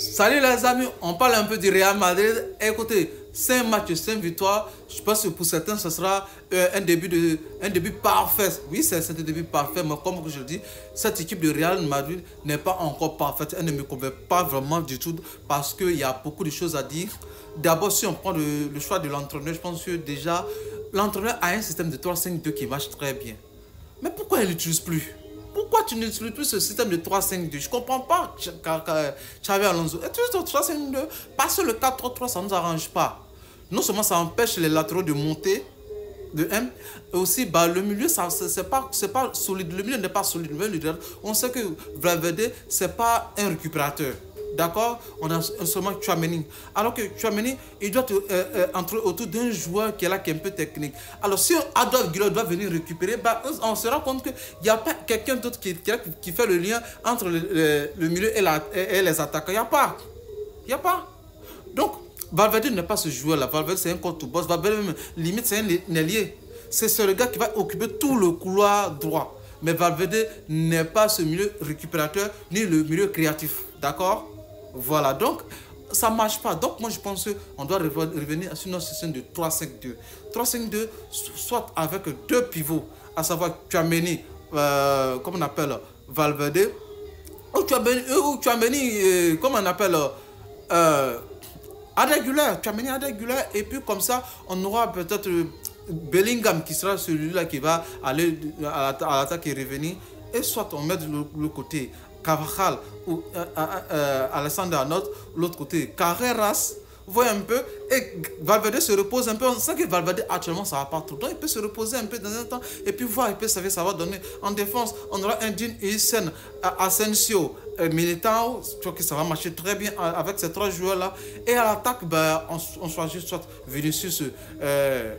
Salut les amis, on parle un peu du Real Madrid. Écoutez, 5 matchs, 5 victoires. Je pense que pour certains, ce sera un début parfait. Oui, c'est un début parfait, mais comme je le dis, cette équipe de Real Madrid n'est pas encore parfaite. Elle ne me convainc pas vraiment du tout parce qu'il y a beaucoup de choses à dire. D'abord, si on prend le choix de l'entraîneur, je pense que déjà, l'entraîneur a un système de 3-5-2 qui marche très bien. Mais pourquoi il l'utilise plus? Pourquoi tu n'utilises plus ce système de 3-5-2? Je ne comprends pas, Xabi Alonso. Utilise le 3-5-2 parce que le 4-3-3, ça ne nous arrange pas. Non seulement ça empêche les latéraux de monter, de M, et aussi le milieu, c'est pas solide. Le milieu n'est pas solide. On sait que Valverde, ce n'est pas un récupérateur. D'accord? On a seulement Tchouaméni. Alors que Tchouaméni, il doit entrer autour d'un joueur qui est là, qui est un peu technique. Alors si Adolphe Guillot doit venir récupérer, on se rend compte qu'il n'y a pas quelqu'un d'autre qui fait le lien entre le milieu et les attaquants. Il n'y a pas. Il n'y a pas. Donc, Valverde n'est pas ce joueur-là. Valverde, c'est un contre-boss. Valverde, même, limite, c'est un ailier. C'est le gars qui va occuper tout le couloir droit. Mais Valverde n'est pas ce milieu récupérateur, ni le milieu créatif. D'accord? Voilà, donc ça ne marche pas. Donc moi je pense qu'on doit revenir sur notre système de 3-5-2. 3-5-2, soit avec deux pivots, à savoir Tchouaméni, comme on appelle Valverde, ou Tchouaméni, comme on appelle Tchouaméni Adegulaire, et puis comme ça on aura peut-être Bellingham qui sera celui-là qui va aller à l'attaque et revenir, et soit on met de l'autre côté Carvajal ou Alessandro Arnold, l'autre côté Carreras, vous voyez un peu, et Valverde se repose un peu. On sait que Valverde actuellement ça va pas trop, donc il peut se reposer un peu dans un temps et puis voir un peu ça va donner. En défense, on aura un Dean Huijsen, Asensio, Militao. Je crois que ça va marcher très bien avec ces trois joueurs là. Et à l'attaque, on choisit soit Vinicius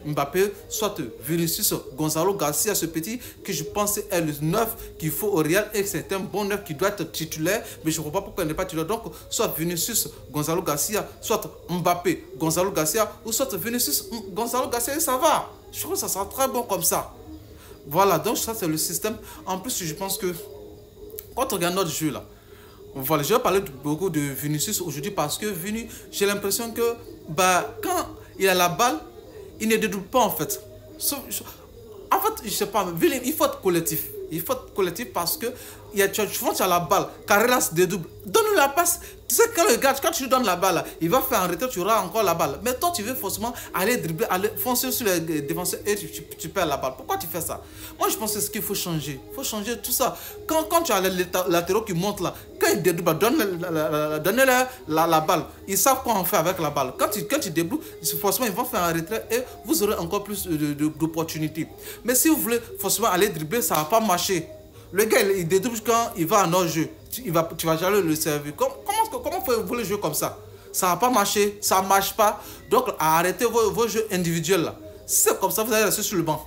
Mbappé, soit Vinicius Gonzalo Garcia, ce petit que je pense est le 9 qu'il faut au Real, et c'est un bon 9 qui doit être titulaire, mais je ne vois pas pourquoi il n'est pas titulaire. Donc soit Vinicius Gonzalo Garcia, soit Mbappé Gonzalo Garcia, ou soit Vinicius Gonzalo Garcia, et ça va. Je trouve que ça sera très bon comme ça. Voilà, donc ça c'est le système. En plus, je pense que quand on regarde notre jeu là, voilà, je vais parler beaucoup de Vinicius aujourd'hui parce que Vini, j'ai l'impression que quand il a la balle, il ne dédouble pas en fait. En fait, je sais pas, il faut être collectif. Il faut être collectif parce que tu as la balle, Carreras dédouble, donne-lui la passe. Tu sais que le gars, quand tu lui donnes la balle, il va faire un retrait, tu auras encore la balle. Mais toi, tu veux forcément aller dribbler, aller foncer sur les défenseurs et tu perds la balle. Pourquoi tu fais ça? Moi, je pense que c'est ce qu'il faut changer. Il faut changer tout ça. Quand tu as les latéraux qui montent là, quand ils dédoublent, donnez-leur la balle. Ils savent quoi en faire avec la balle. Quand ils dédoublent, forcément, ils vont faire un retrait et vous aurez encore plus d'opportunités. Mais si vous voulez forcément aller dribbler, ça ne va pas marcher. Le gars, il dédouble quand il va en hors-jeu. Tu vas jamais le servir. Comment vous voulez jouer comme ça? Ça ne va pas marcher, ça ne marche pas. Donc, arrêtez vos jeux individuels là. Si c'est comme ça, vous allez rester sur le banc.